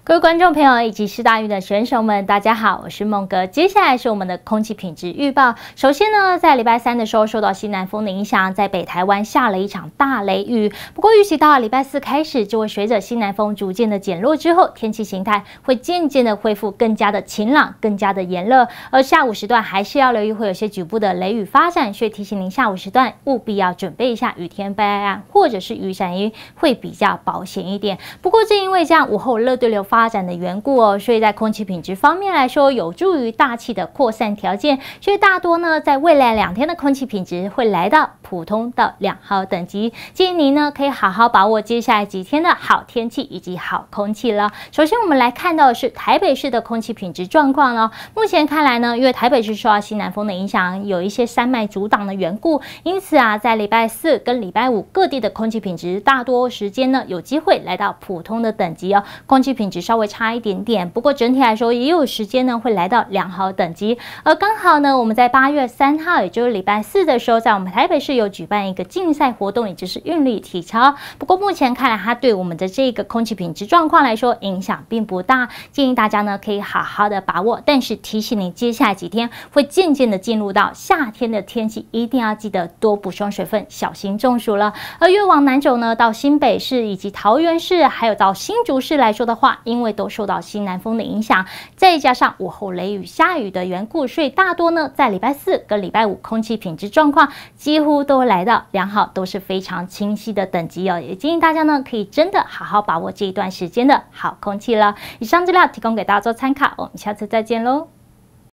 各位观众朋友以及世大运的选手们，大家好，我是孟哥。接下来是我们的空气品质预报。首先呢，在礼拜三的时候，受到西南风的影响，在北台湾下了一场大雷雨。不过预期到礼拜四开始，就会随着西南风逐渐的减弱之后，天气形态会渐渐的恢复更加的晴朗，更加的炎热。而下午时段还是要留意会有些局部的雷雨发展，所以提醒您下午时段务必要准备一下雨天备案或者是雨伞衣，会比较保险一点。不过正因为这样午后热对流发展的缘故哦，所以在空气品质方面来说，有助于大气的扩散条件，所以大多呢，在未来2天的空气品质会来到普通到2号等级。建议您呢可以好好把握接下来几天的好天气以及好空气了。首先我们来看到的是台北市的空气品质状况了。目前看来呢，因为台北市受到西南风的影响，有一些山脉阻挡的缘故，因此啊，在礼拜四跟礼拜五各地的空气品质大多时间呢有机会来到普通的等级哦，空气品质稍微差一点点，不过整体来说也有时间呢会来到2号等级。而刚好呢，我们在8月3号，也就是礼拜四的时候，在我们台北市有举办一个竞赛活动，也就是韵律体操。不过目前看来，它对我们的这个空气品质状况来说影响并不大，建议大家呢可以好好的把握。但是提醒你，接下来几天会渐渐的进入到夏天的天气，一定要记得多补充水分，小心中暑了。而越往南走呢，到新北市以及桃园市，还有到新竹市来说的话，因为都受到西南风的影响，再加上午后雷雨下雨的缘故，所以大多呢在礼拜四跟礼拜五空气品质状况几乎都来到良好，都是非常清晰的等级哦。也建议大家呢可以真的好好把握这一段时间的好空气了。以上资料提供给大家做参考，我们下次再见喽。